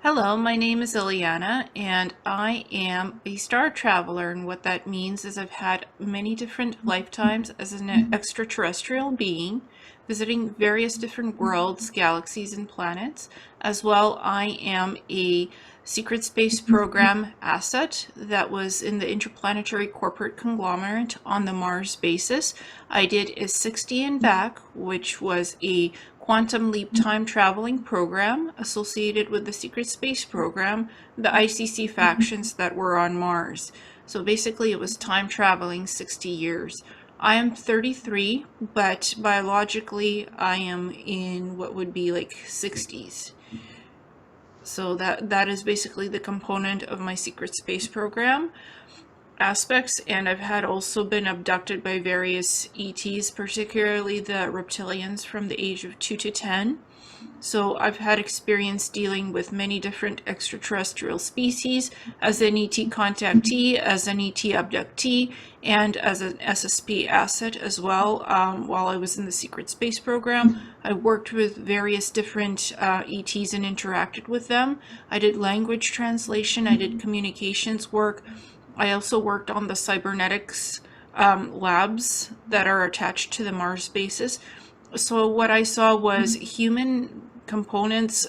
Hello, my name is Ileana, and I am a star traveler. And what that means is I've had many different lifetimes as an extraterrestrial being, visiting various different worlds, galaxies, and planets. As well, I am a secret space program asset that was in the interplanetary corporate conglomerate on the Mars basis. I did a 60 and back, which was a quantum leap time traveling program associated with the secret space program, the ICC factions that were on Mars. So basically it was time traveling 60 years. I am 33, but biologically I am in what would be like 60s. So that is basically the component of my secret space program aspects. And I've had also been abducted by various ETs, particularly the reptilians from the age of 2 to 10. So I've had experience dealing with many different extraterrestrial species as an ET contactee, as an ET abductee, and as an SSP asset as well. While I was in the secret space program, I worked with various different ETs and interacted with them. I did language translation, I did communications work. I also worked on the cybernetics labs that are attached to the Mars bases. So what I saw was human components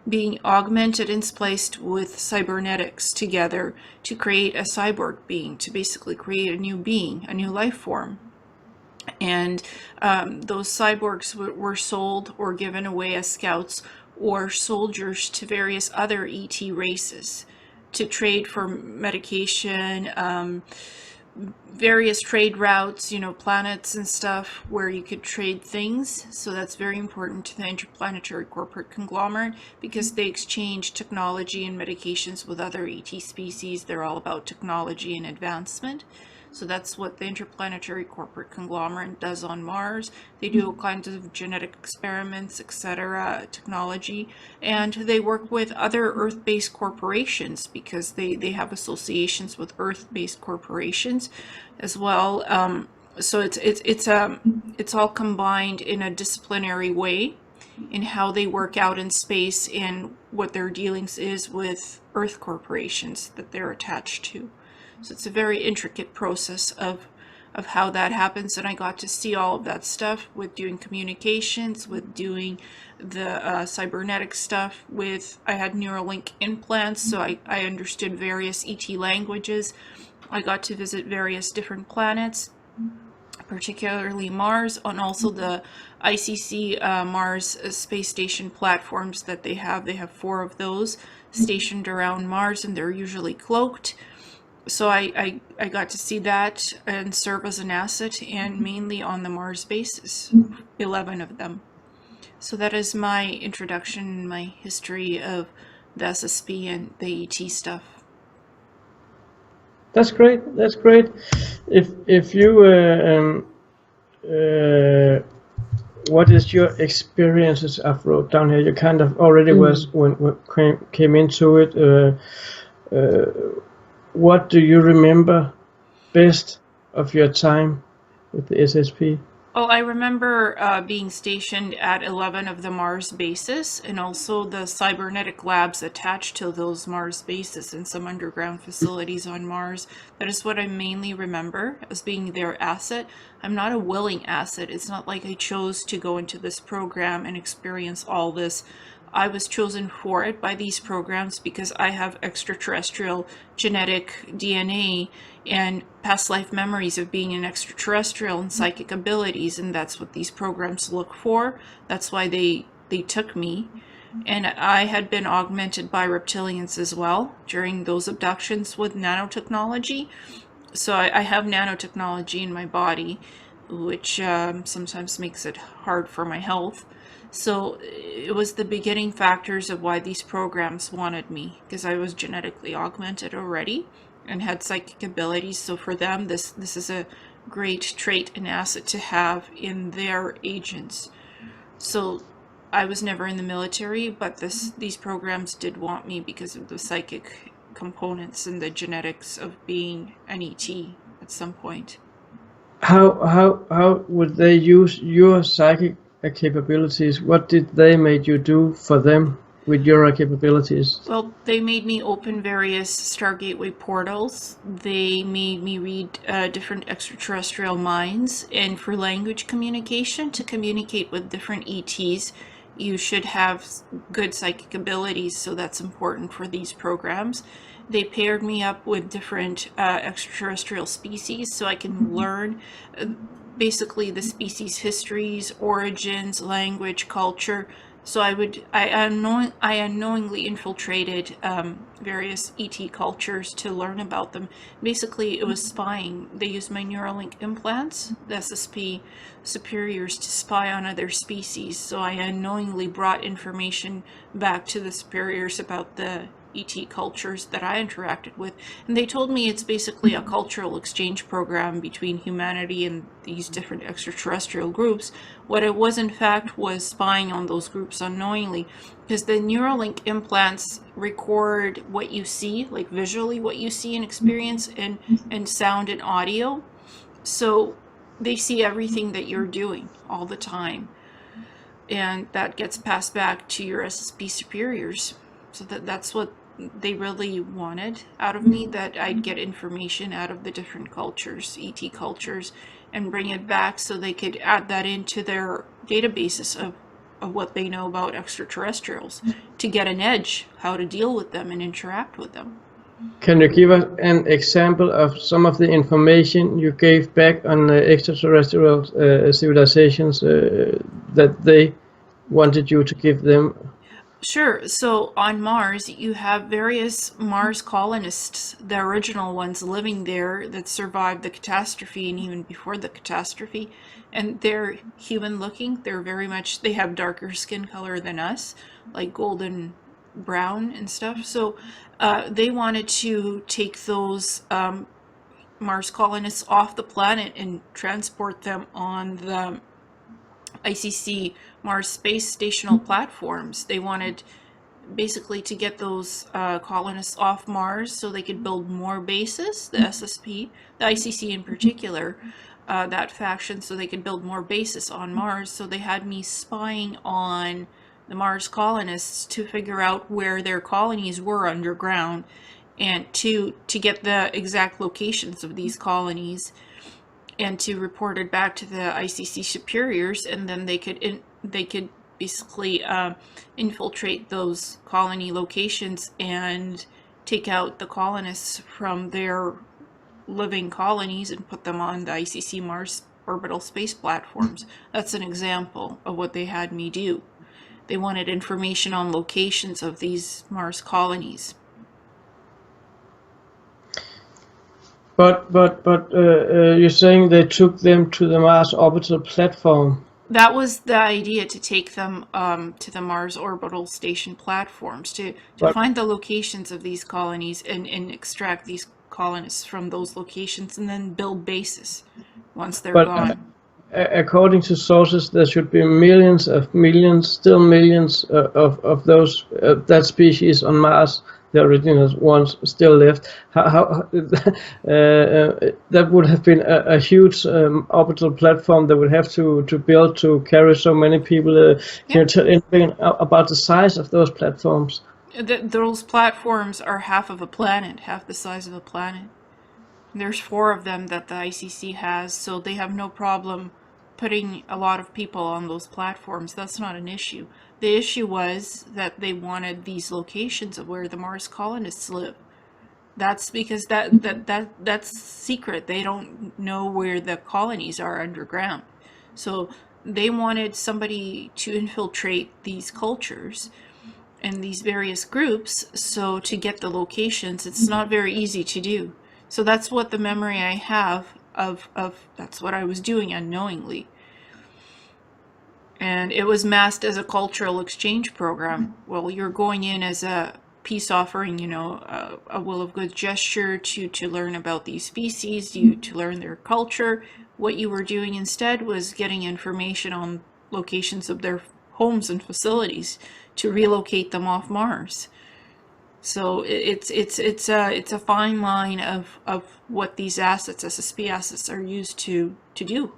being augmented and spliced with cybernetics together to create a cyborg being, to basically create a new being, a new life form. And those cyborgs were sold or given away as scouts or soldiers to various other ET races to trade for medication, various trade routes, planets and stuff where you could trade things. So that's very important to the interplanetary corporate conglomerate because they exchange technology and medications with other ET species. They're all about technology and advancement. So that's what the interplanetary corporate conglomerate does on Mars. They do all kinds of genetic experiments, etc., technology, and they work with other Earth-based corporations because they have associations with Earth-based corporations as well. So it's all combined in a disciplinary way in how they work out in space and what their dealings is with Earth corporations that they're attached to. So it's a very intricate process of how that happens, and I got to see all of that stuff with doing communications, with doing the cybernetic stuff. I had Neuralink implants, so I understood various ET languages. I got to visit various different planets, particularly Mars, and also the ICC Mars space station platforms that they have. They have 4 of those stationed around Mars, and they're usually cloaked. So I got to see that and serve as an asset, and mainly on the Mars bases, 11 of them. So that is my introduction, my history of the SSP and the ET stuff. That's great. That's great. If you what is your experiences? I've wrote down here. You kind of already was when came into it. What do you remember best of your time with the SSP? Oh, I remember being stationed at 11 of the Mars bases, and also the cybernetic labs attached to those Mars bases and some underground facilities on Mars. That is what I mainly remember as being their asset. I'm not a willing asset. It's not like I chose to go into this program and experience all this. I was chosen for it by these programs because I have extraterrestrial genetic DNA and past life memories of being an extraterrestrial and psychic abilities, and that's what these programs look for. That's why they took me. And I had been augmented by reptilians as well during those abductions with nanotechnology. So I have nanotechnology in my body, which sometimes makes it hard for my health. So it was the beginning factors of why these programs wanted me, because I was genetically augmented already and had psychic abilities. So for them, this is a great trait and asset to have in their agents. So I was never in the military, but these programs did want me because of the psychic components and the genetics of being an ET at some point. How would they use your psychic capabilities? What did they make you do for them? with your capabilities? Well, they made me open various Star Gateway portals. They made me read different extraterrestrial minds. And for language communication, to communicate with different ETs, you should have good psychic abilities, so that's important for these programs. They paired me up with different extraterrestrial species so I can learn basically the species' histories, origins, language, culture. So I unknowingly infiltrated various ET cultures to learn about them. Basically, it was spying. They used my Neuralink implants, the SSP superiors, to spy on other species. So I unknowingly brought information back to the superiors about the ET cultures that I interacted with. And they told me it's basically a cultural exchange program between humanity and these different extraterrestrial groups. What it was, in fact, was spying on those groups unknowingly, because the Neuralink implants record what you see, like visually what you see and experience, and sound and audio. So they see everything that you're doing all the time. And that gets passed back to your SSP superiors. So that's what they really wanted out of me, that I'd get information out of the different cultures, ET cultures, and bring it back so they could add that into their databases of what they know about extraterrestrials, to get an edge, how to deal with them and interact with them. Can you give us an example of some of the information you gave back on extraterrestrial civilizations that they wanted you to give them? Sure. So on Mars, you have various Mars colonists, the original ones living there that survived the catastrophe and even before the catastrophe. And they're human looking. They're very much, they have darker skin color than us, like golden brown and stuff. So they wanted to take those Mars colonists off the planet and transport them on the ICC Mars space stational platforms. They wanted basically to get those colonists off Mars so they could build more bases, the SSP, the ICC in particular, that faction, so they could build more bases on Mars. So they had me spying on the Mars colonists to figure out where their colonies were underground, and to get the exact locations of these colonies, and to report it back to the ICC superiors, and then they could basically infiltrate those colony locations and take out the colonists from their living colonies and put them on the ICC Mars orbital space platforms. That's an example of what they had me do. They wanted information on locations of these Mars colonies. But you're saying they took them to the Mars orbital platform. That was the idea, to take them to the Mars orbital station platforms, to find the locations of these colonies and extract these colonists from those locations and then build bases once they're gone. According to sources, there should be millions, still millions of those that species on Mars. The original ones still left. That would have been a huge orbital platform that would have to build to carry so many people. Can you tell anything about the size of those platforms? Those platforms are half of a planet, half the size of a planet. There's 4 of them that the ICC has, so they have no problem putting a lot of people on those platforms. That's not an issue. The issue was that they wanted these locations of where the Mars colonists live. That's because that's secret. They don't know where the colonies are underground. So they wanted somebody to infiltrate these cultures and these various groups, so to get the locations, it's not very easy to do. So that's what the memory I have of that's what I was doing unknowingly. And it was masked as a cultural exchange program. Well, you're going in as a peace offering, you know, a will of good gesture to learn about these species, to learn their culture. What you were doing instead was getting information on locations of their homes and facilities to relocate them off Mars. So it's a fine line of what these assets, SSP assets, are used to do.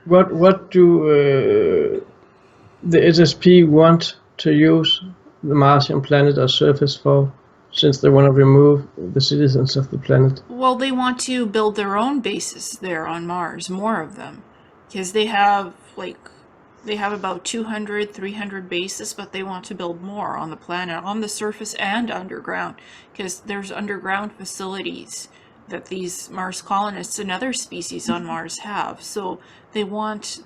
What do the SSP want to use the Martian planet or surface for, since they want to remove the citizens of the planet? Well, they want to build their own bases there on Mars, more of them, because they have about 200, 300 bases, but they want to build more on the planet, on the surface and underground, because there's underground facilities that these Mars colonists and other species on Mars have. So they want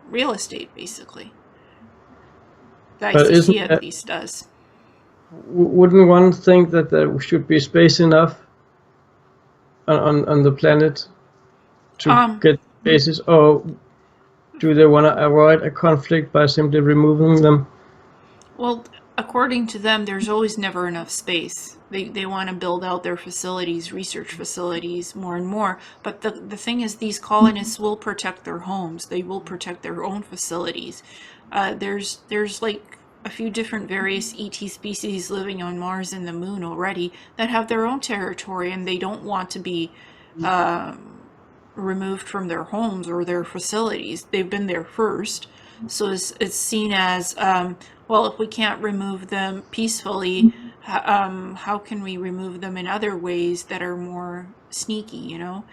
real estate, basically. The But ICC isn't at least does. wouldn't one think that there should be space enough on the planet to Um, get bases, or do they want to avoid a conflict by simply removing them? Well, according to them, there's always never enough space. They want to build out their facilities, research facilities, more and more. But the thing is, these colonists will protect their homes. They will protect their own facilities. There's like a few different various ET species living on Mars and the Moon already that have their own territory, and they don't want to be removed from their homes or their facilities. They've been there first. So it's seen as, well, if we can't remove them peacefully, how can we remove them in other ways that are more sneaky, you know?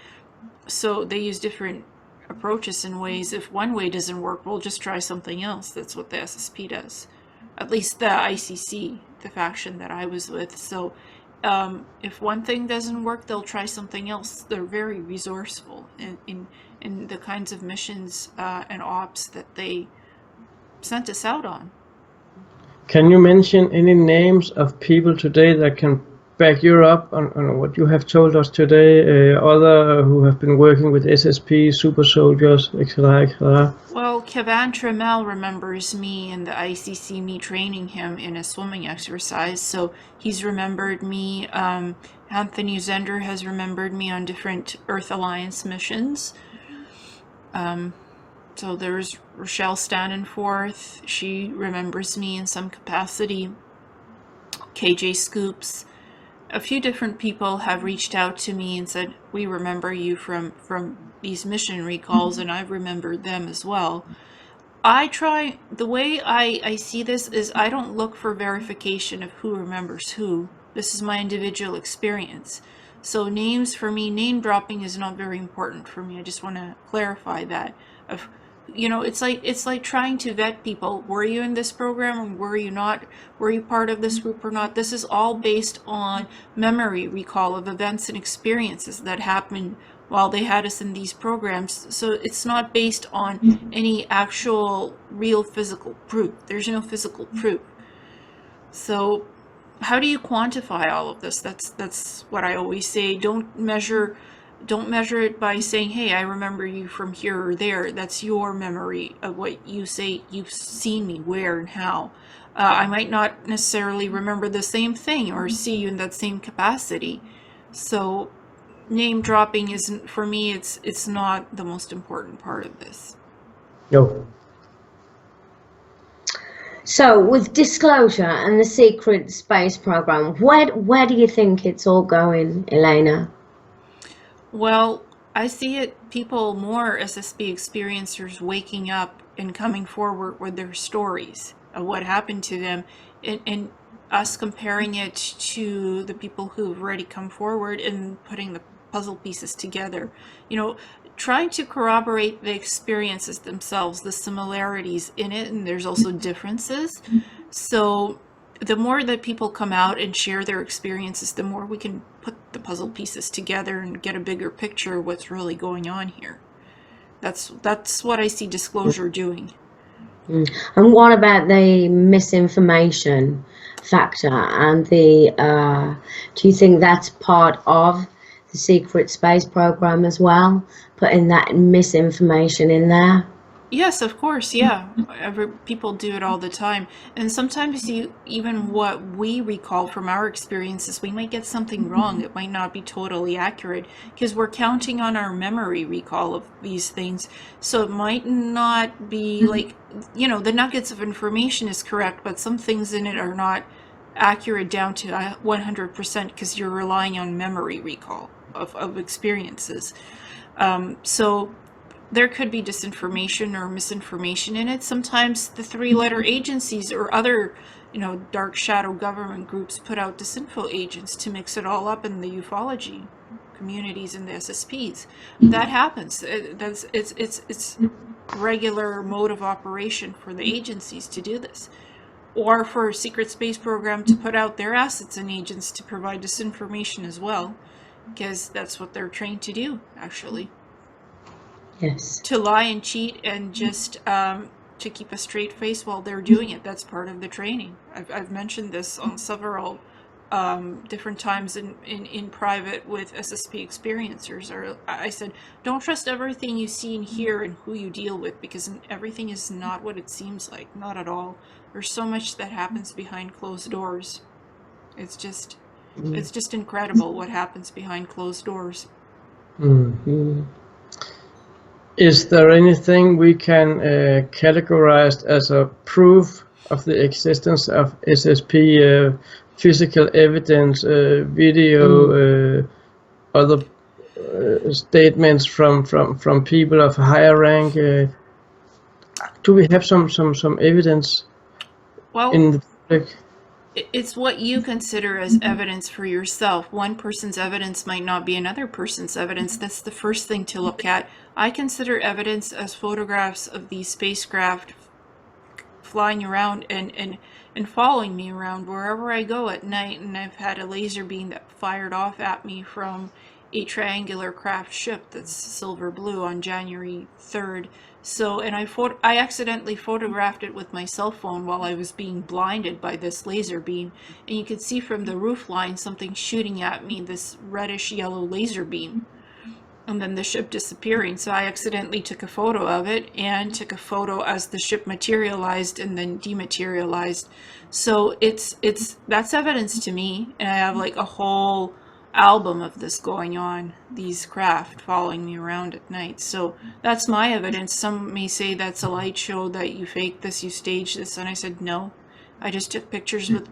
So they use different approaches and ways. If one way doesn't work, we'll just try something else. That's what the SSP does. At least the ICC, the faction that I was with. So if one thing doesn't work, they'll try something else. They're very resourceful in the kinds of missions and ops that they sent us out on. Can you mention any names of people today that can back you up on what you have told us today? Other who have been working with SSP, super soldiers, etc., etc. Well, Kevan Tremel remembers me in the ICC, me training him in a swimming exercise, so he's remembered me. Anthony Zender has remembered me on different Earth Alliance missions. So there's Rochelle Stannenforth. She remembers me in some capacity. KJ Scoops. A few different people have reached out to me and said, we remember you from these mission recalls, and I've remembered them as well. The way I see this is I don't look for verification of who remembers who. This is my individual experience. So names for me, name dropping is not very important for me. I just want to clarify that. It's like trying to vet people. Were you in this program or were you not? Were you part of this group or not? This is all based on memory recall of events and experiences that happened while they had us in these programs. So it's not based on any actual real physical proof. There's no physical proof. So how do you quantify all of this? That's what I always say. Don't measure it by saying, hey, I remember you from here or there. That's your memory of what you say you've seen me where and how. I might not necessarily remember the same thing or see you in that same capacity. So name dropping isn't, for me, it's not the most important part of this. No. So with disclosure and the secret space program, where do you think it's all going, Ileana? Well, I see people, more SSP experiencers, waking up and coming forward with their stories of what happened to them, and us comparing it to the people who've already come forward and putting the puzzle pieces together. Trying to corroborate the experiences themselves, the similarities in it, and there's also differences. So the more that people come out and share their experiences, the more we can put the puzzle pieces together and get a bigger picture of what's really going on here. That's what I see disclosure doing. And what about the misinformation factor and do you think that's part of the secret space program as well, putting that misinformation in there? Yes, of course, yeah. People do it all the time. And sometimes even what we recall from our experiences, we might get something wrong. It might not be totally accurate because we're counting on our memory recall of these things. So it might not be like, the nuggets of information is correct, but some things in it are not accurate down to 100% because you're relying on memory recall of experiences. So there could be disinformation or misinformation in it. Sometimes the three-letter agencies or other, dark shadow government groups put out disinfo agents to mix it all up in the ufology communities and the SSPs. That happens. It's regular mode of operation for the agencies to do this, or for a secret space program to put out their assets and agents to provide disinformation as well, because that's what they're trained to do, actually. Yes. To lie and cheat and just to keep a straight face while they're doing it. That's part of the training. I've mentioned this on several different times in private with SSP experiencers. Or I said, don't trust everything you see and hear and who you deal with, because everything is not what it seems like. Not at all. There's so much that happens behind closed doors. It's just incredible what happens behind closed doors. Mm-hmm. Is there anything we can categorize as a proof of the existence of SSP, physical evidence, video, other statements from people of higher rank? Do we have some evidence in the public? It's what you consider as evidence for yourself. One person's evidence might not be another person's evidence. That's the first thing to look at. I consider evidence as photographs of these spacecraft flying around and following me around wherever I go at night. And I've had a laser beam that fired off at me from a triangular craft ship that's silver blue on January 3rd. So, and I accidentally photographed it with my cell phone while I was being blinded by this laser beam. And you could see from the roof line something shooting at me, this reddish yellow laser beam. And then the ship disappearing. So I accidentally took a photo of it and took a photo as the ship materialized and then dematerialized. So that's evidence to me. And I have like a whole album of this going on, these craft following me around at night. So that's my evidence. Some may say that's a light show, that you faked this, you staged this. And I said, no, I just took pictures with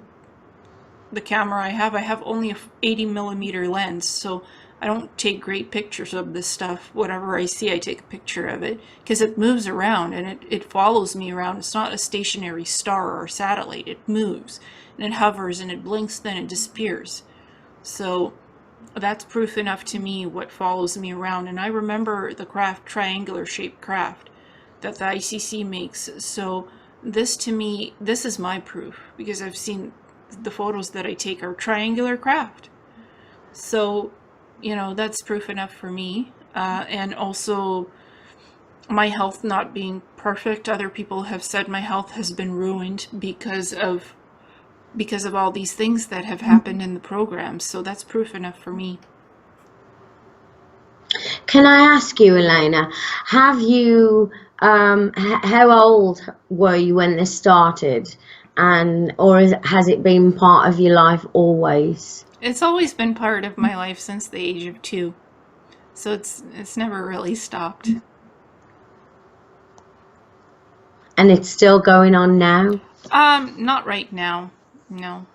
the camera I have. I have only a 80mm lens, so I don't take great pictures of this stuff. Whatever I see, I take a picture of it, because it moves around and it follows me around. It's not a stationary star or satellite. It moves and it hovers and it blinks, then it disappears. So that's proof enough to me what follows me around. And I remember the craft, triangular shaped craft that the ICC makes. So this, to me, this is my proof, because I've seen the photos that I take are triangular craft. So, that's proof enough for me. And also my health not being perfect. Other people have said my health has been ruined because of all these things that have happened in the program. So that's proof enough for me. Can I ask you, Ileana, have you, how old were you when this started? Or has it been part of your life always? It's always been part of my life since the age of 2. So it's never really stopped. And it's still going on now? Not right now. No.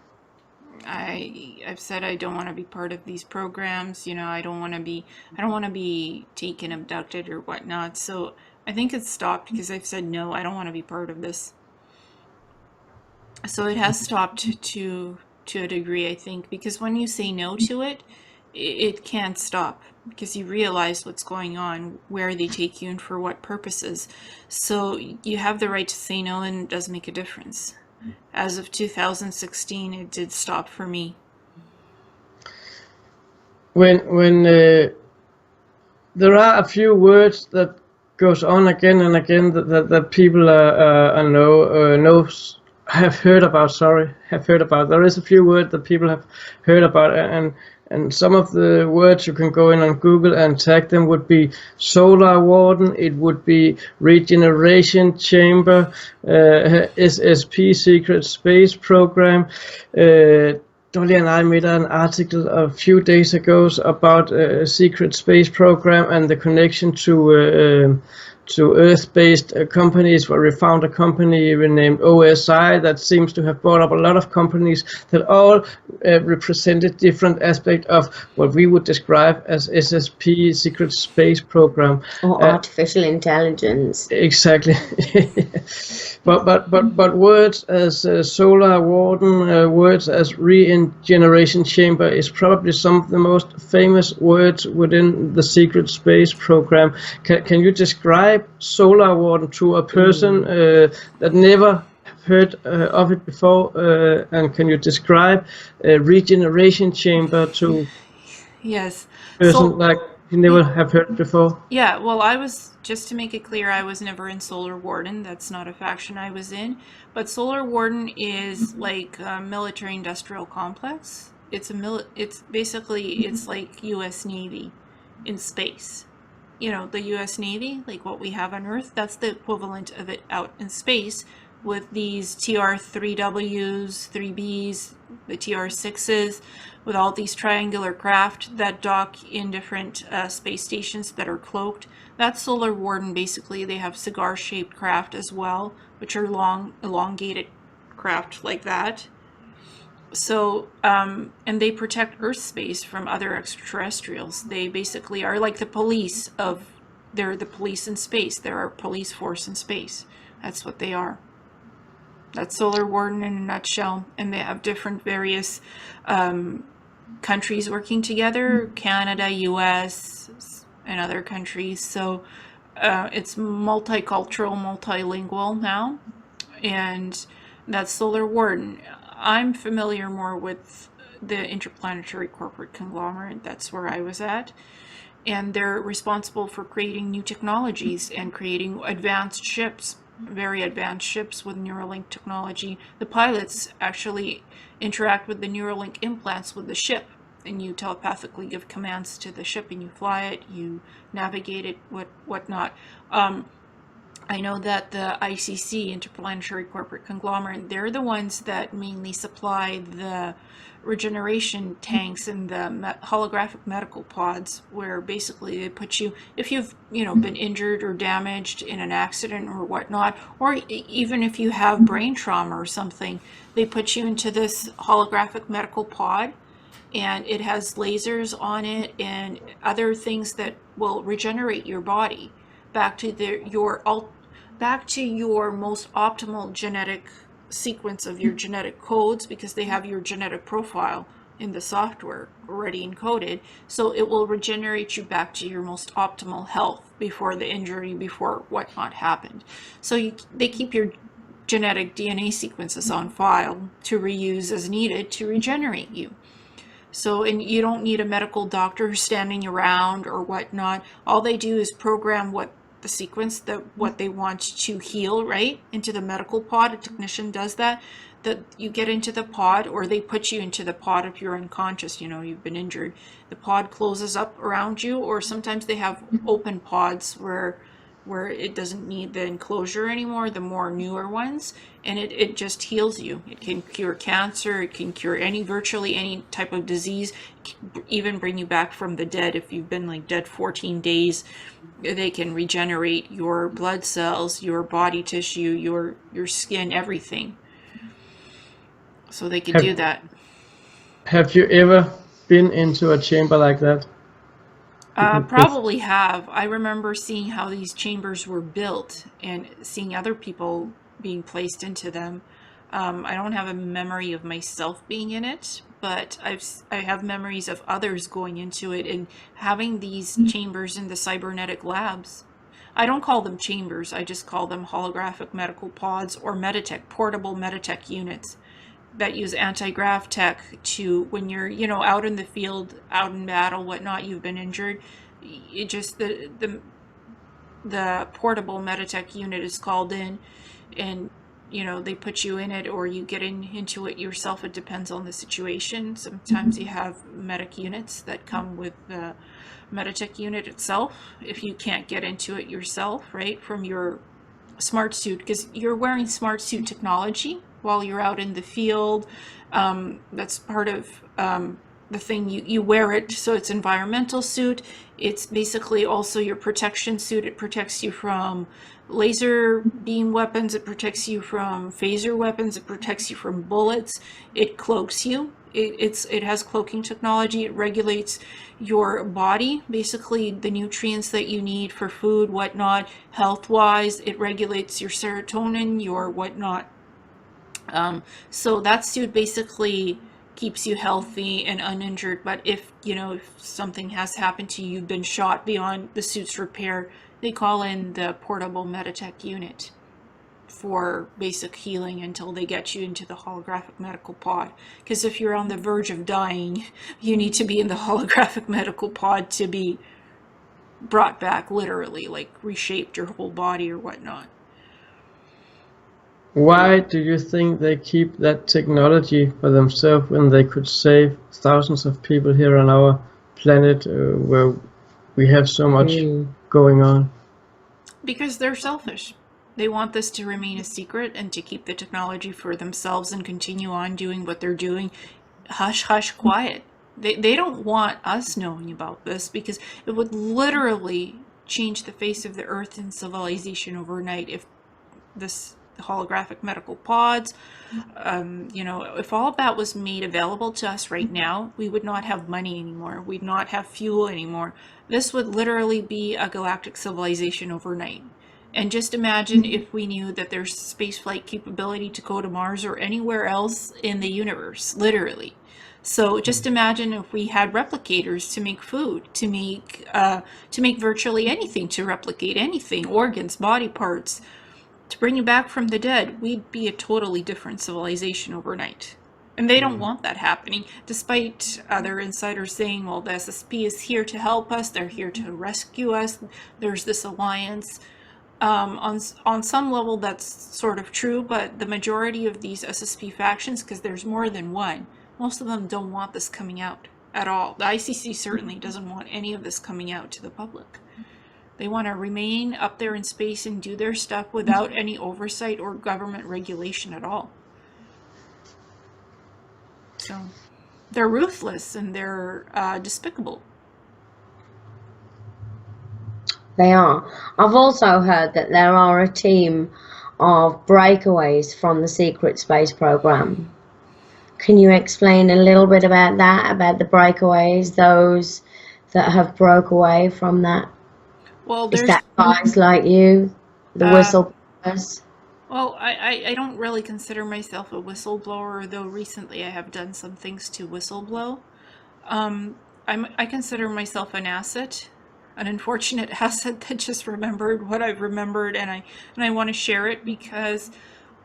I've said I don't want to be part of these programs. I don't want to be taken, abducted, or whatnot. So I think it's stopped because I've said no, I don't want to be part of this. So it has stopped to a degree, I think, because when you say no to it, it can't stop, because you realize what's going on, where they take you, and for what purposes. So you have the right to say no, and it does make a difference. As of 2016, it did stop for me. When there are a few words that goes on again and again that people have heard about. There is a few words that people have heard about, and some of the words you can go in on Google and tag them would be solar warden, it would be regeneration chamber, SSP secret space program. Dolly and I made an article a few days ago about a secret space program and the connection to to Earth-based companies, where we found a company renamed OSI that seems to have brought up a lot of companies that all represented different aspects of what we would describe as SSP, Secret Space Program. Or artificial intelligence. Exactly. but words as Solar Warden, words as regeneration chamber is probably some of the most famous words within the Secret Space Program. Can you describe Solar Warden to a person that never heard of it before? And can you describe regeneration chamber to Yes. a person like you never have heard before? Yeah, well, just to make it clear, I was never in Solar Warden. That's not a faction I was in. But Solar Warden is like a military industrial complex. It's basically, it's like US Navy in space. You know, the US Navy, like what we have on Earth, that's the equivalent of it out in space with these TR-3Ws, 3Bs, the TR-6s, with all these triangular craft that dock in different space stations that are cloaked. That's Solar Warden. Basically, they have cigar-shaped craft as well, which are long, elongated craft like that. So, and they protect Earth space from other extraterrestrials. They basically are like the police they're the police in space. They're our police force in space. That's what they are. That's Solar Warden in a nutshell. And they have different various countries working together, Canada, US, and other countries. So it's multicultural, multilingual now. And that's Solar Warden. I'm familiar more with the Interplanetary Corporate Conglomerate. That's where I was at. And they're responsible for creating new technologies and creating advanced ships, very advanced ships with Neuralink technology. The pilots actually interact with the Neuralink implants with the ship, and you telepathically give commands to the ship and you fly it, you navigate it, whatnot. I know that the ICC, Interplanetary Corporate Conglomerate, they're the ones that mainly supply the regeneration tanks and the holographic medical pods, where basically they put you, if you've been injured or damaged in an accident or whatnot, or even if you have brain trauma or something, they put you into this holographic medical pod, and it has lasers on it and other things that will regenerate your body back to your most optimal genetic sequence of your genetic codes, because they have your genetic profile in the software already encoded. So it will regenerate you back to your most optimal health before the injury, before whatnot happened. So they keep your genetic DNA sequences on file to reuse as needed to regenerate you. So, and you don't need a medical doctor standing around or whatnot. All they do is program what they want to heal right into the medical pod. A technician does that you get into the pod, or they put you into the pod if you're unconscious, you've been injured. The pod closes up around you, or sometimes they have open pods where it doesn't need the enclosure anymore, the more newer ones, and it just heals you. It can cure cancer, it can cure virtually any type of disease, even bring you back from the dead. If you've been like dead 14 days, they can regenerate your blood cells, your body tissue, your skin, everything. So they can do that. Have you ever been into a chamber like that? Probably have. I remember seeing how these chambers were built and seeing other people being placed into them. I don't have a memory of myself being in it, but I have memories of others going into it and having these chambers in the cybernetic labs. I don't call them chambers, I just call them holographic medical pods, or Meditech, portable Meditech units that use anti-grav tech to, when you're out in the field, out in battle, whatnot, you've been injured, it just the portable Meditech unit is called in, and they put you in it, or you get into it yourself. It depends on the situation. Sometimes you have medic units that come with the Meditech unit itself if you can't get into it yourself, right, from your smart suit, because you're wearing smart suit technology while you're out in the field. That's part of the thing you wear it, so it's environmental suit. It's basically also your protection suit. It protects you from laser beam weapons. It protects you from phaser weapons. It protects you from bullets. It cloaks you. It has cloaking technology. It regulates your body, basically the nutrients that you need for food, whatnot, health-wise. It regulates your serotonin, your whatnot. So that suit basically keeps you healthy and uninjured. But if something has happened to you, you've been shot beyond the suit's repair, they call in the portable Meditech unit for basic healing until they get you into the holographic medical pod. Because if you're on the verge of dying, you need to be in the holographic medical pod to be brought back, literally, like reshaped your whole body or whatnot. Why do you think they keep that technology for themselves when they could save thousands of people here on our planet where we have so much going on? Because they're selfish. They want this to remain a secret and to keep the technology for themselves and continue on doing what they're doing. Hush, hush, quiet. They don't want us knowing about this, because it would literally change the face of the earth and civilization overnight if this holographic medical pods, if all of that was made available to us right now, we would not have money anymore. We'd not have fuel anymore. This would literally be a galactic civilization overnight. And just imagine if we knew that there's spaceflight capability to go to Mars or anywhere else in the universe, literally. So just imagine if we had replicators to make food, to make virtually anything, to replicate anything, organs, body parts, to bring you back from the dead. We'd be a totally different civilization overnight. And they don't want that happening, despite other insiders saying, well, the SSP is here to help us, they're here to rescue us, there's this alliance. On some level that's sort of true, but the majority of these SSP factions, because there's more than one, most of them don't want this coming out at all. The ICC certainly doesn't want any of this coming out to the public. They want to remain up there in space and do their stuff without any oversight or government regulation at all. So they're ruthless and they're despicable. They are. I've also heard that there are a team of breakaways from the secret space program. Can you explain a little bit about that, about the breakaways, those that have broke away from that? Well, is that guys like you, the whistleblowers? Well, I don't really consider myself a whistleblower, though recently I have done some things to whistleblow. I consider myself an asset, an unfortunate asset that just remembered what I've remembered, and I want to share it because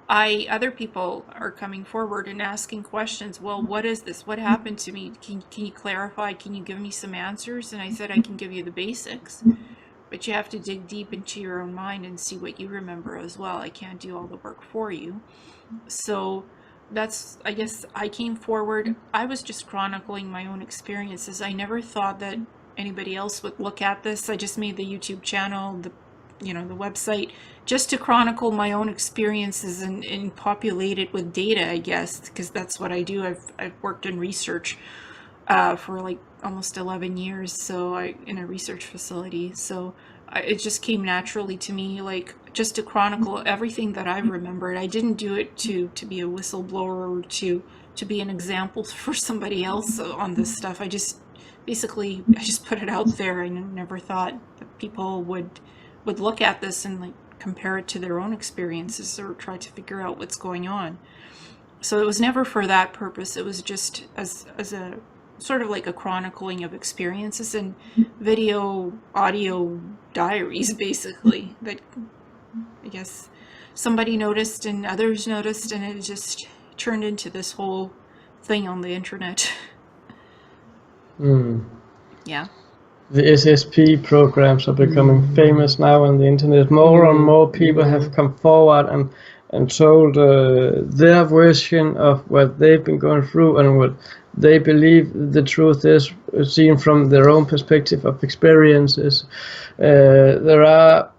other people are coming forward and asking questions. Well, what is this? What happened to me? Can you clarify? Can you give me some answers? And I said I can give you the basics, but you have to dig deep into your own mind and see what you remember as well. I can't do all the work for you. So that's, I guess, I came forward. I was just chronicling my own experiences. I never thought that anybody else would look at this. I just made the YouTube channel, the website, just to chronicle my own experiences and populate it with data, I guess, because that's what I do. I've worked in research for like almost 11 years, so in a research facility. So it just came naturally to me, like, just to chronicle everything that I've remembered. I didn't do it to be a whistleblower or to be an example for somebody else on this stuff. I just put it out there. I never thought that people would look at this and like compare it to their own experiences or try to figure out what's going on. So it was never for that purpose. It was just as a sort of like a chronicling of experiences and video, audio diaries, basically, that I guess somebody noticed and others noticed, and it just turned into this whole thing on the internet. Yeah. The SSP programs are becoming famous now on the internet. More and more people have come forward and told their version of what they've been going through and what they believe the truth is, seen from their own perspective of experiences. There are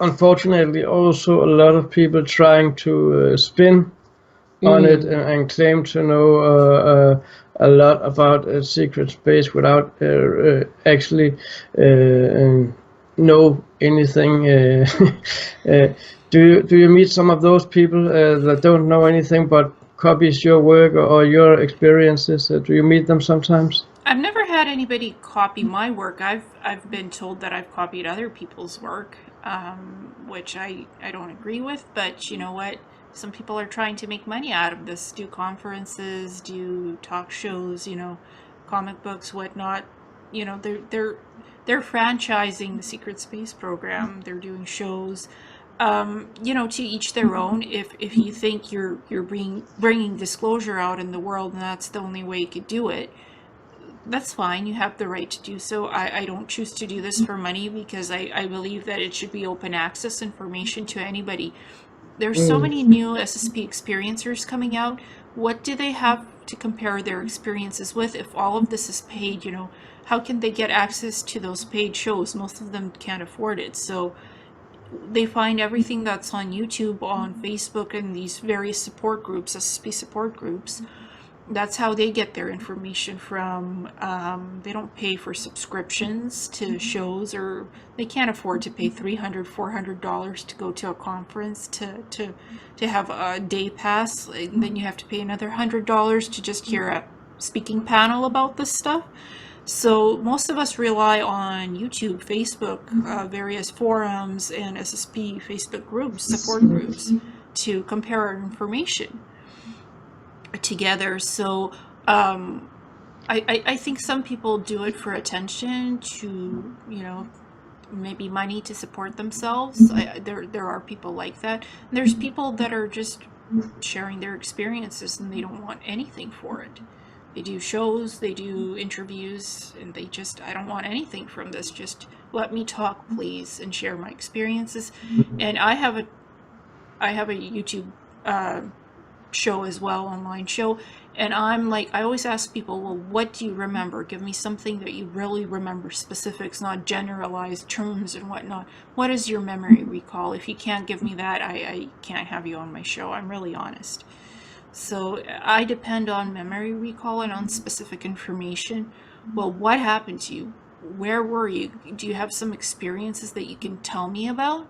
unfortunately also a lot of people trying to spin on it and claim to know a lot about secret space without actually know anything. Do you meet some of those people that don't know anything but copies your work or your experiences? Do you meet them sometimes? I've never had anybody copy my work. I've been told that I've copied other people's work, which I don't agree with. But you know what? Some people are trying to make money out of this. Do conferences, do talk shows, comic books, whatnot. They're franchising the Secret Space program. They're doing shows. To each their own. If you think you're bringing disclosure out in the world, and that's the only way you could do it, that's fine. You have the right to do so. I don't choose to do this for money because I believe that it should be open access information to anybody. There's so many new SSP experiencers coming out. What do they have to compare their experiences with if all of this is paid? How can they get access to those paid shows? Most of them can't afford it. So they find everything that's on YouTube, on Facebook, and these various support groups, SSP support groups. That's how they get their information from. They don't pay for subscriptions to shows, or they can't afford to pay $300, $400 to go to a conference to have a day pass. And then you have to pay another $100 to just hear a speaking panel about this stuff. So most of us rely on YouTube, Facebook, various forums, and SSP Facebook groups, support groups, to compare our information together. So I think some people do it for attention, to maybe money to support themselves. There are people like that. And there's people that are just sharing their experiences and they don't want anything for it. They do shows, they do interviews, and I don't want anything from this. Just let me talk, please, and share my experiences. And I have a YouTube show as well, online show, and I always ask people, well, what do you remember? Give me something that you really remember, specifics, not generalized terms and whatnot. What is your memory recall? If you can't give me that, I can't have you on my show. I'm really honest. So I depend on memory recall and on specific information. Well, what happened to you? Where were you? Do you have some experiences that you can tell me about?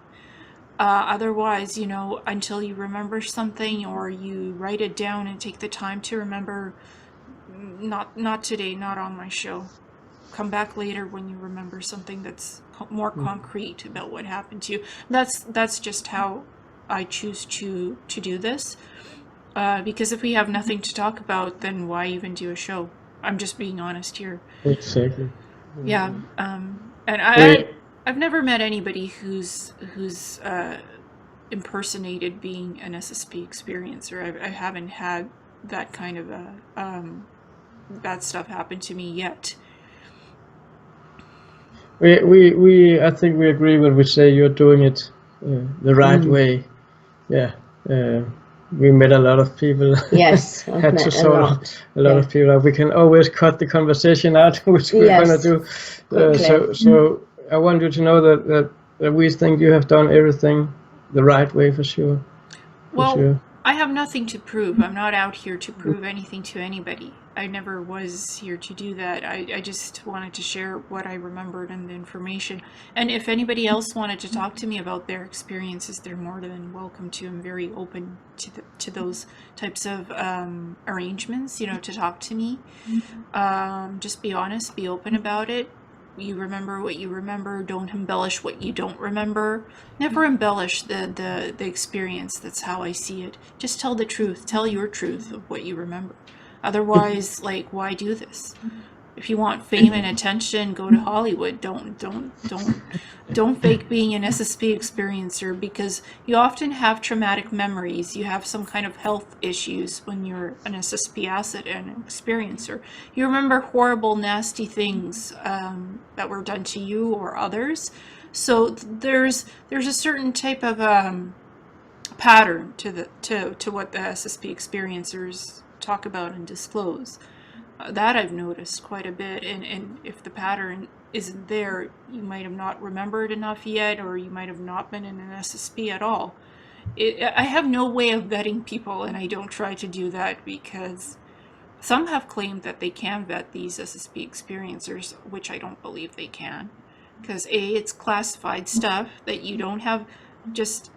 Otherwise, until you remember something or you write it down and take the time to remember, not today, not on my show. Come back later when you remember something that's more concrete about what happened to you. That's just how I choose to do this. Because if we have nothing to talk about, then why even do a show? I'm just being honest here. Exactly. Yeah. And I've never met anybody who's impersonated being an SSP experiencer. I haven't had that kind of bad stuff happen to me yet. I think we agree when we say you're doing it the right way. Yeah. We met a lot of people. Yes, I've had met to sort a lot of people. We can always cut the conversation out, which we're going to do. So I want you to know that we think you have done everything the right way, for sure. Well, I have nothing to prove. I'm not out here to prove anything to anybody. I never was here to do that. I just wanted to share what I remembered and the information. And if anybody else wanted to talk to me about their experiences, they're more than welcome to. I'm very open to those types of arrangements, to talk to me. Just be honest, be open about it. You remember what you remember. Don't embellish what you don't remember. Never embellish the experience. That's how I see it. Just tell the truth. Tell your truth of what you remember. Otherwise, why do this? If you want fame and attention, go to Hollywood. Don't fake being an SSP experiencer, because you often have traumatic memories. You have some kind of health issues when you're an SSP asset and an experiencer. You remember horrible, nasty things that were done to you or others. So there's a certain type of pattern to what the SSP experiencers talk about and disclose. That I've noticed quite a bit, and if the pattern isn't there, you might have not remembered enough yet, or you might have not been in an SSP at all. I have no way of vetting people, and I don't try to do that, because Some have claimed that they can vet these SSP experiencers, which I don't believe they can. Because A, it's classified stuff that you don't have. Just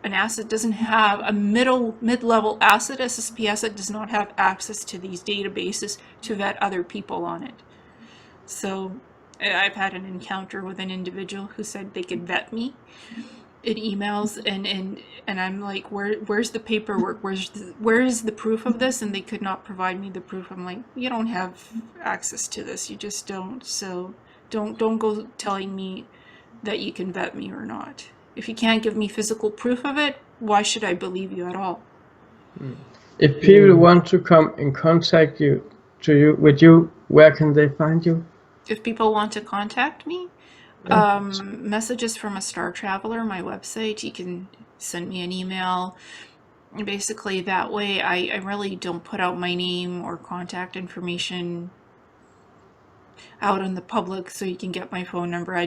an asset doesn't have a mid-level asset. SSP asset does not have access to these databases to vet other people on it. So I've had an encounter with an individual who said they could vet me in emails, and I'm like, where's the paperwork? Where is the proof of this? And they could not provide me the proof. I'm like, you don't have access to this. You just don't. So don't go telling me that you can vet me or not. If you can't give me physical proof of it, why should I believe you at all? If people want to come in contact with you, where can they find you? If people want to contact me, messages from a star traveler, my website, you can send me an email. Basically, that way I really don't put out my name or contact information out in the public so you can get my phone number.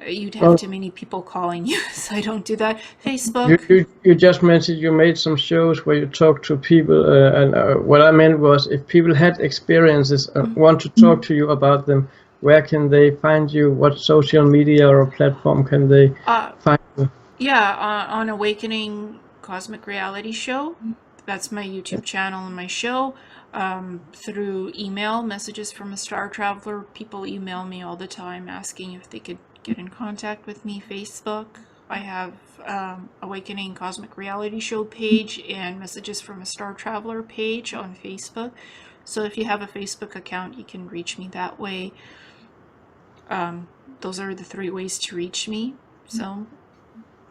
You'd have too many people calling you, so I don't do that. Facebook. You just mentioned you made some shows where you talk to people, and what I meant was if people had experiences and want to talk to you about them, where can they find you? What social media or platform can they find you? Yeah, on Awakening Cosmic Reality Show. That's my YouTube channel and my show. Through email, messages from a star traveler. People email me all the time asking if they could get in contact with me. Facebook, I have Awakening Cosmic Reality Show page and Messages from a Star Traveler page on Facebook. So if you have a Facebook account, you can reach me that way. Those are the 3 ways to reach me. So,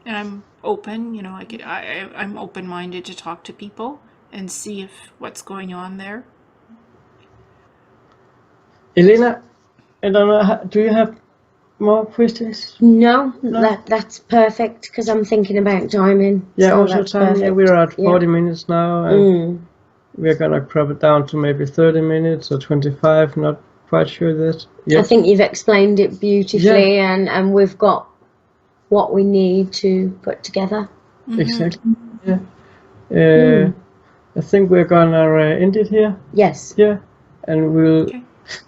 and I'm open, I'm open-minded to talk to people and see if what's going on there. Ileana, I don't know, do you have more questions? No, that's perfect because I'm thinking about timing. Yeah, so also time. Yeah, we're at 40 minutes now, and we're gonna crop it down to maybe 30 minutes or 25. Not quite sure that. I think you've explained it beautifully, and we've got what we need to put together. Exactly. Yeah. I think we're gonna end it here. Yes. Yeah, and we'll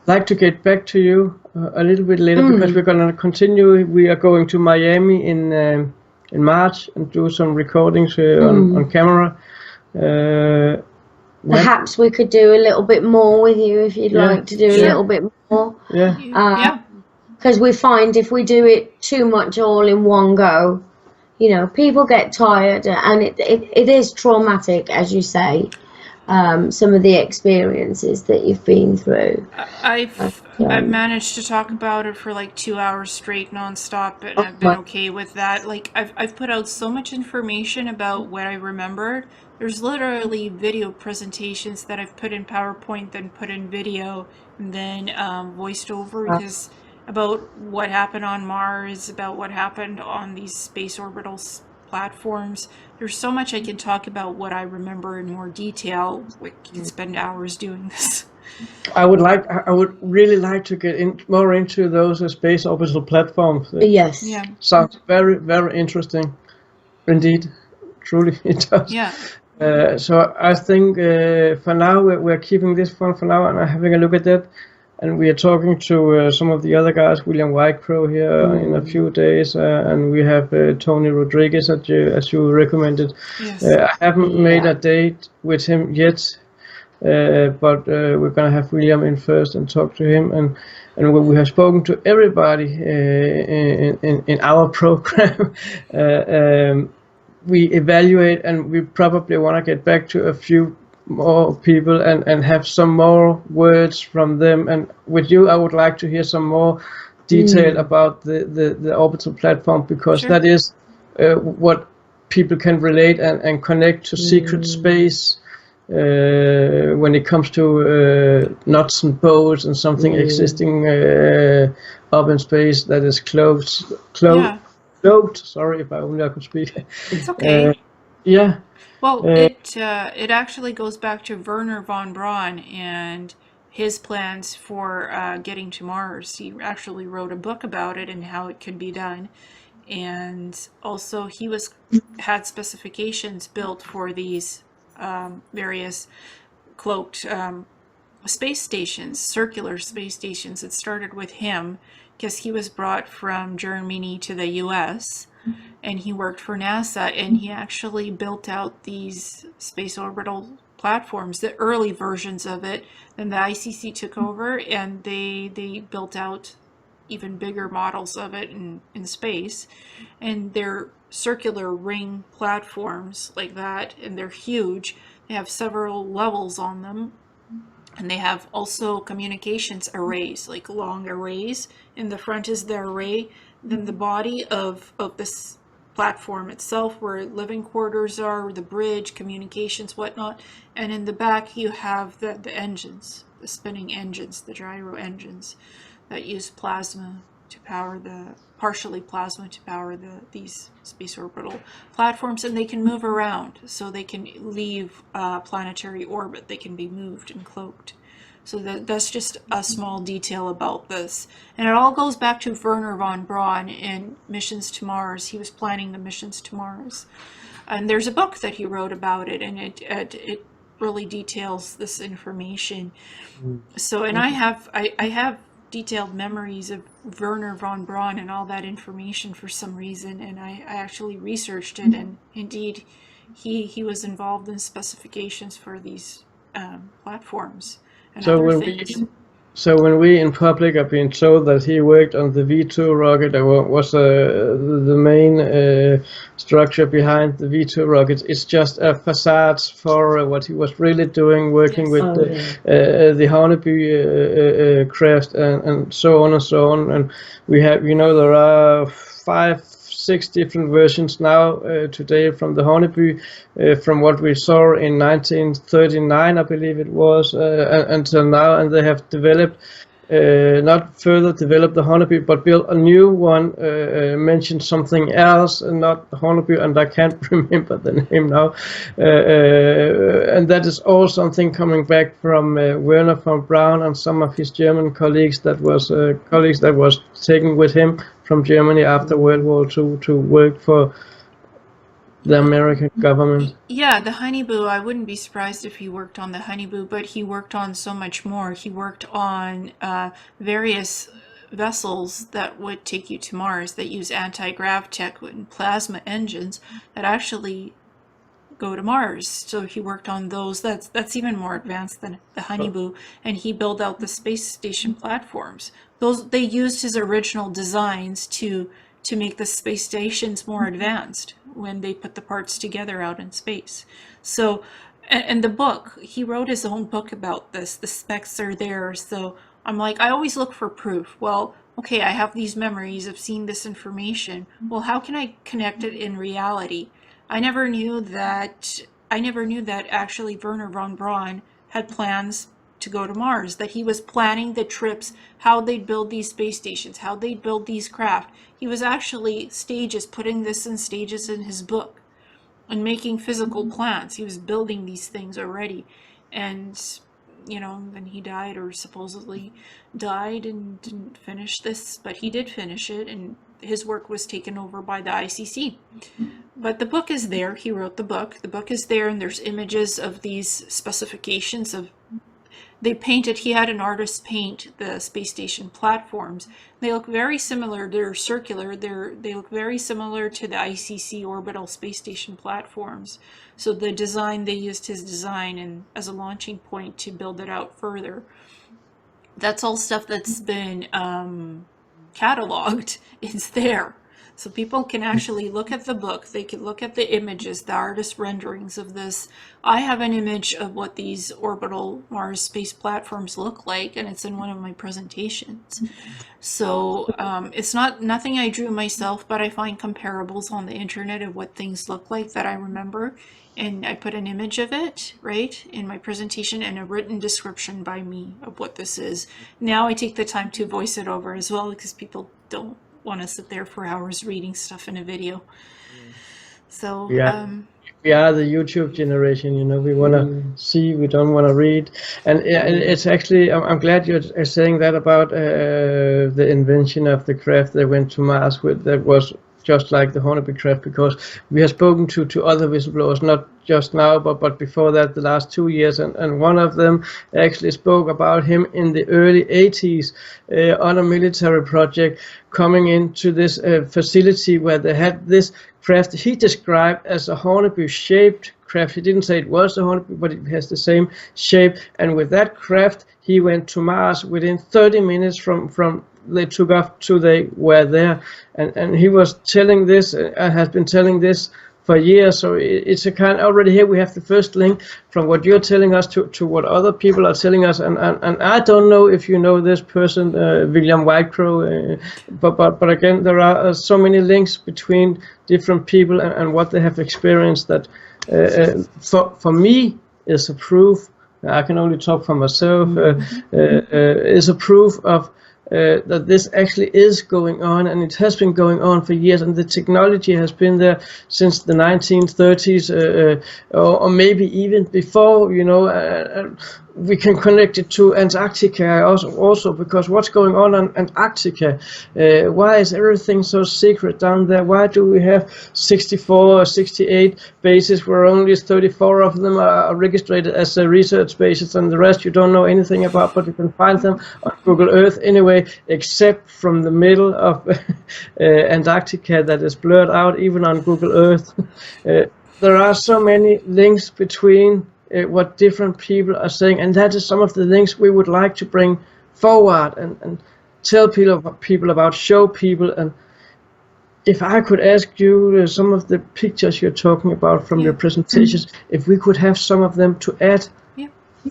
like to get back to you a little bit later because we're gonna continue. We are going to Miami in March and do some recordings on camera. Perhaps we could do a little bit more with you if you'd like to do a little bit more. Yeah. Because we find if we do it too much all in one go, people get tired, and it is traumatic, as you say. Some of the experiences that you've been through. I've managed to talk about it for like 2 hours straight nonstop, and I've been okay with that. Like I've put out so much information about what I remembered. There's literally video presentations that I've put in PowerPoint, then put in video, and then voiced over because about what happened on Mars, about what happened on these space orbital platforms. There's so much I can talk about what I remember in more detail. We can spend hours doing this. I would really like to get more into those space orbital platforms. Yes. Yeah. Sounds very, very interesting. Indeed. Truly, it does. Yeah. So I think for now we're keeping this one for now and having a look at that. And we are talking to some of the other guys, William Whitecrow here in a few days, and we have Tony Rodriguez as you recommended. Yes. I haven't made a date with him yet, but we're gonna have William in first and talk to him. And when we have spoken to everybody in our program, we evaluate, and we probably want to get back to a few more people and have some more words from them. And with you, I would like to hear some more detail about the orbital platform, because that is what people can relate and connect to secret space when it comes to nuts and bolts and something existing up in space that is closed. Sorry if I only could speak. It's okay. Yeah. Well, it actually goes back to Wernher von Braun and his plans for getting to Mars. He actually wrote a book about it and how it could be done. And also he had specifications built for these various cloaked space stations, circular space stations. It started with him because he was brought from Germany to the US and he worked for NASA, and he actually built out these space orbital platforms, the early versions of it. Then the ICC took over and they built out even bigger models of it in space, and they're circular ring platforms like that, and they're huge. They have several levels on them, and they have also communications arrays, like long arrays. In the front is the array, then the body of this platform itself, where living quarters are, the bridge, communications, whatnot, and in the back you have the engines, the spinning engines, the gyro engines that use plasma to power partially plasma to power these space orbital platforms, and they can move around, so they can leave planetary orbit. They can be moved and cloaked. So that's just a small detail about this. And it all goes back to Wernher von Braun in Missions to Mars. He was planning the missions to Mars. And there's a book that he wrote about it, and it really details this information. So, and I have detailed memories of Wernher von Braun and all that information for some reason, and I actually researched it, and indeed he was involved in specifications for these platforms and So other when things. when we in public are being told that he worked on the V2 rocket, that was the main structure behind the V2 rockets, it's just a facade for what he was really doing, working Yes. with the Honeybee craft and so on and so on. And we have, there are 5-6 different versions now today from the Honeybee, from what we saw in 1939, I believe it was, until now, and they have developed, not further developed the Honeybee, but built a new one, mentioned something else, and not the Honeybee, and I can't remember the name now, and that is all something coming back from Wernher von Braun and some of his German colleagues that was taken with him from Germany after World War II to work for the American government. Yeah, the Honeyboo, I wouldn't be surprised if he worked on the Honeyboo, but he worked on so much more. He worked on various vessels that would take you to Mars, that use anti-grav tech and plasma engines that actually go to Mars. So he worked on those. That's even more advanced than the Honeyboo, and he built out the space station platforms. They used his original designs to make the space stations more advanced when they put the parts together out in space. So, and the book, he wrote his own book about this. The specs are there. So I'm like, I always look for proof. Well, okay, I have these memories of seeing this information. Well, how can I connect it in reality? I never knew that actually Wernher von Braun had plans to go to Mars, that he was planning the trips, how they'd build these space stations, how they'd build these craft. He was actually putting this in stages in his book and making physical plans. He was building these things already. And, then he died, or supposedly died, and didn't finish this, but he did finish it, and his work was taken over by the ICC. But the book is there. He wrote the book. The book is there, and there's images of these specifications of he had an artist paint the space station platforms. They look very similar. They're circular. They look very similar to the ICC orbital space station platforms. So they used his design and as a launching point to build it out further. That's all stuff that's been cataloged. It's there. So people can actually look at the book. They can look at the images, the artist renderings of this. I have an image of what these orbital Mars space platforms look like, and it's in one of my presentations. So it's nothing I drew myself, but I find comparables on the internet of what things look like that I remember. And I put an image of it, right, in my presentation, and a written description by me of what this is. Now I take the time to voice it over as well, because people don't want to sit there for hours reading stuff in a video. So we are the YouTube generation, we want to see, we don't want to read. And it's actually, I'm glad you're saying that about the invention of the craft that went to Mars with. That was just like the Hornby craft, because we have spoken to other whistleblowers, not just now, but before that, the last 2 years, and one of them actually spoke about him in the early 80s on a military project, coming into this facility where they had this craft he described as a Hornby-shaped craft. He didn't say it was a Hornby, but it has the same shape, and with that craft, he went to Mars within 30 minutes from they took off to they were there, and he was telling this, has been telling this for years. So it's a kind, already here we have the first link from what you're telling us to what other people are telling us, and I don't know if you know this person, William Whitecrow, but again, there are so many links between different people and what they have experienced that for me is a proof. I can only talk for myself. Is a proof of that this actually is going on, and it has been going on for years, and the technology has been there since the 1930s, or maybe even before, you know. We can connect it to Antarctica also because what's going on Antarctica? Why is everything so secret down there? Why do we have 64 or 68 bases where only 34 of them are registered as research bases, and the rest you don't know anything about, but you can find them on Google Earth anyway, except from the middle of Antarctica that is blurred out even on Google Earth. There are so many links between what different people are saying, and that is some of the things we would like to bring forward and tell people about, show people. And if I could ask you some of the pictures you're talking about from your presentations, if we could have some of them to add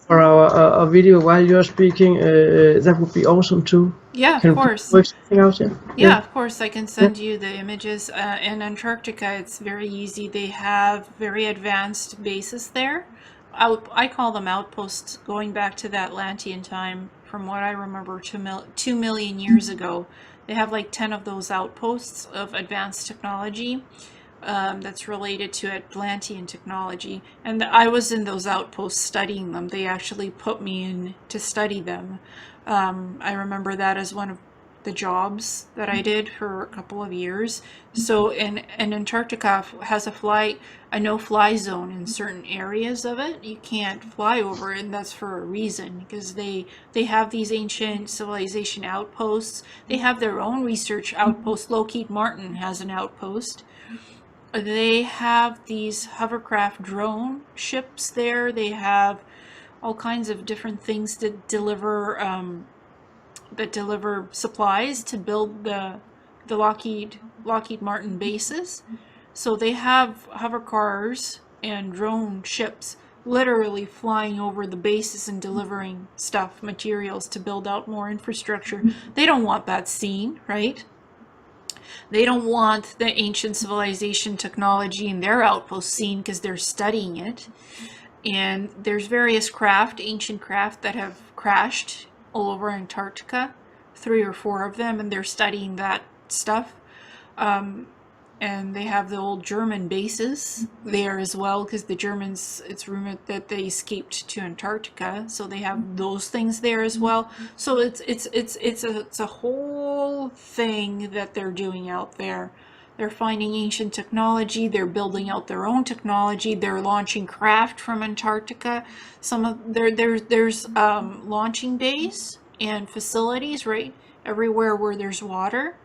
for our video while you're speaking, that would be awesome too. Yeah, of course. Work something out, yeah, of course. I can send you the images. In Antarctica, it's very easy. They have very advanced bases there. I call them outposts, going back to the Atlantean time, from what I remember, 2 million years ago. They have like 10 of those outposts of advanced technology that's related to Atlantean technology. And I was in those outposts studying them. They actually put me in to study them. I remember that as one of the jobs that I did for a couple of years. So, and Antarctica has a no-fly zone in certain areas of it. You can't fly over it, and that's for a reason, because they have these ancient civilization outposts. They have their own research outpost. Lockheed Martin has an outpost. They have these hovercraft drone ships there. They have all kinds of different things that deliver supplies to build the Lockheed Martin bases. So they have hover cars and drone ships literally flying over the bases and delivering stuff, materials to build out more infrastructure. They don't want that seen, right? They don't want the ancient civilization technology in their outpost seen because they're studying it. And there's various ancient craft that have crashed all over Antarctica, 3 or 4 of them, and they're studying that stuff. And they have the old German bases there as well, because the Germans, it's rumored that they escaped to Antarctica, so they have those things there as well. So it's a whole thing that they're doing out there. They're finding ancient technology. They're building out their own technology. They're launching craft from Antarctica. There's launching bays and facilities right everywhere where there's water,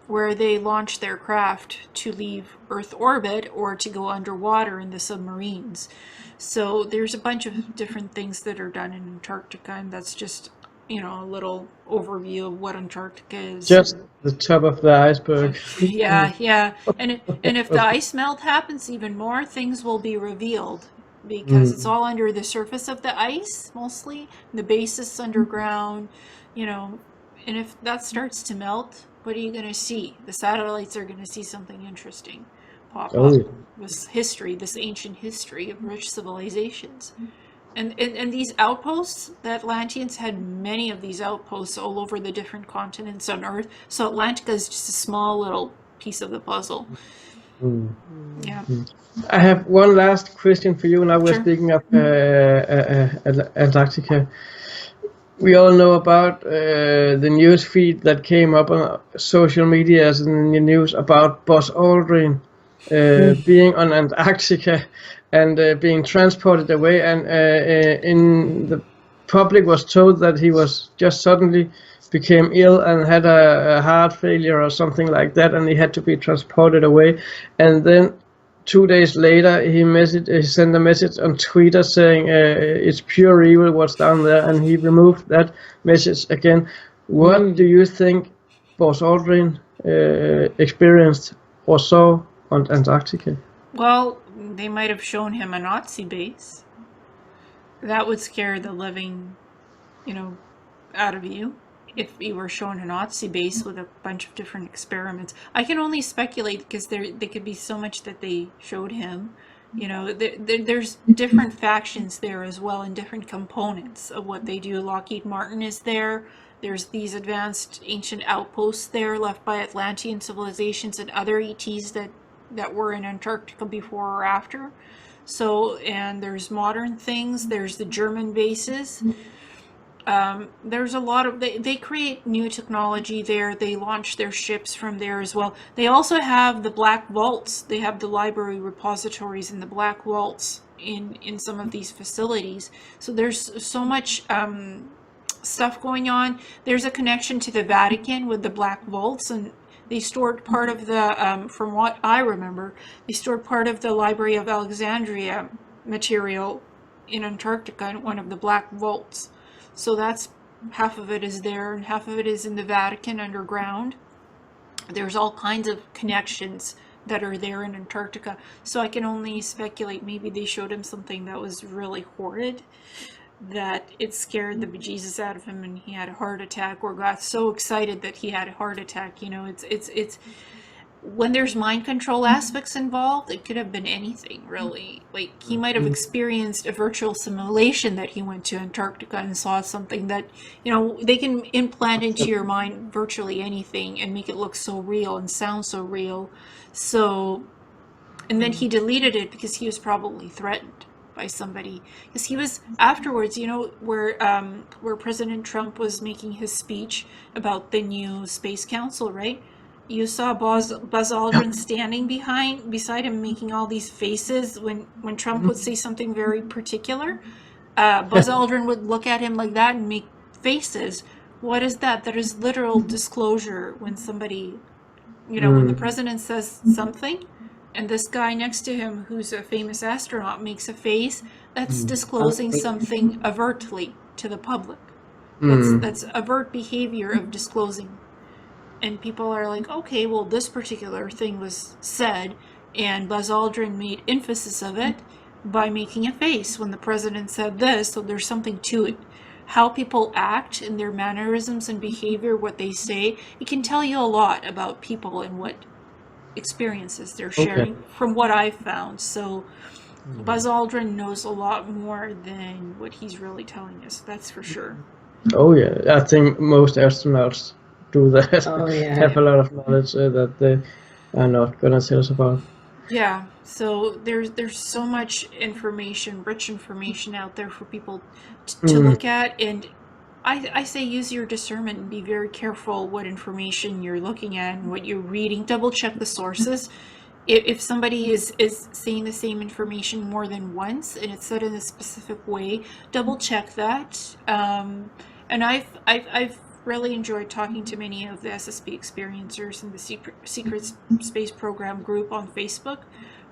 where they launch their craft to leave Earth orbit or to go underwater in the submarines. So there's a bunch of different things that are done in Antarctica, and that's just, a little overview of what Antarctica is. Just the top of the iceberg. Yeah. And if the ice melt happens even more, things will be revealed, because it's all under the surface of the ice, mostly. The base is underground, and if that starts to melt, what are you going to see? The satellites are going to see something interesting pop up. This ancient history of rich civilizations. And these outposts, the Atlanteans had many of these outposts all over the different continents on Earth. So Atlantica is just a small little piece of the puzzle. Yeah. I have one last question for you. Now we're speaking of Antarctica. we all know about the news feed that came up on social media as in the news about Buzz Aldrin being on Antarctica and being transported away, and in the public was told that he was just suddenly became ill and had a heart failure or something like that, and he had to be transported away. And then 2 days later, he sent a message on Twitter saying it's pure evil what's down there, and he removed that message again. What do you think Buzz Aldrin experienced or saw on Antarctica? Well, they might have shown him a Nazi base. That would scare the living, out of you if you were shown a Nazi base with a bunch of different experiments. I can only speculate because there could be so much that they showed him. There's different factions there as well, and different components of what they do. Lockheed Martin is there. There's these advanced ancient outposts there left by Atlantean civilizations and other ETs that were in Antarctica before or after. So, and there's modern things. There's the German bases. There's a lot of, they create new technology there. They launch their ships from there as well. They also have the black vaults. They have the library repositories in the black vaults in some of these facilities. So there's so much stuff going on. There's a connection to the Vatican with the black vaults, and they stored part of the, from what I remember, they stored part of the Library of Alexandria material in Antarctica in one of the black vaults. So that's, half of it is there and half of it is in the Vatican underground. There's all kinds of connections that are there in Antarctica. So I can only speculate, maybe they showed him something that was really horrid, that it scared the bejesus out of him and he had a heart attack, or got so excited that he had a heart attack. It's when there's mind control aspects involved, it could have been anything, really. Like, he might have experienced a virtual simulation that he went to Antarctica and saw something that, they can implant into your mind virtually anything and make it look so real and sound so real. So, and then he deleted it because he was probably threatened by somebody. Because he was, afterwards, where President Trump was making his speech about the new Space Council, right? You saw Buzz Aldrin standing beside him, making all these faces when Trump would say something very particular. Buzz Aldrin would look at him like that and make faces. What is that? That is literal disclosure. When somebody, when the president says something, and this guy next to him, who's a famous astronaut, makes a face, that's disclosing something overtly to the public. That's overt behavior of disclosing. And people are like, okay, well, this particular thing was said, and Buzz Aldrin made emphasis of it by making a face when the president said this, so there's something to it. How people act in their mannerisms and behavior, what they say, it can tell you a lot about people and what experiences they're sharing, from what I've found. So Buzz Aldrin knows a lot more than what he's really telling us, that's for sure. Oh yeah, I think most astronauts do that. Have a lot of knowledge that they are not gonna tell us about. Yeah, so there's so much information, rich information out there for people to look at, and I say use your discernment and be very careful what information you're looking at and what you're reading. Double check the sources. If somebody is saying the same information more than once and it's said in a specific way, double check that. And I've really enjoyed talking to many of the SSP experiencers in the Secret Space Program group on Facebook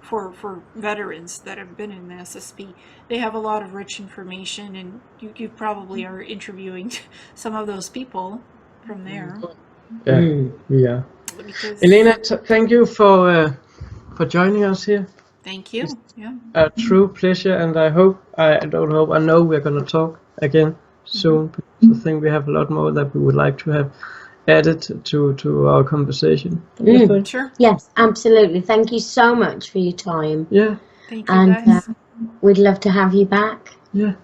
for veterans that have been in the SSP. They have a lot of rich information, and you probably are interviewing some of those people from there. Yeah. Ileana, thank you for joining us here. Thank you. Yeah. A true pleasure, and I know we're going to talk again soon. I think we have a lot more that we would like to have added to our conversation. Sure. Yes, absolutely. Thank you so much for your time. Yeah. Thank you, guys. We'd love to have you back. Yeah.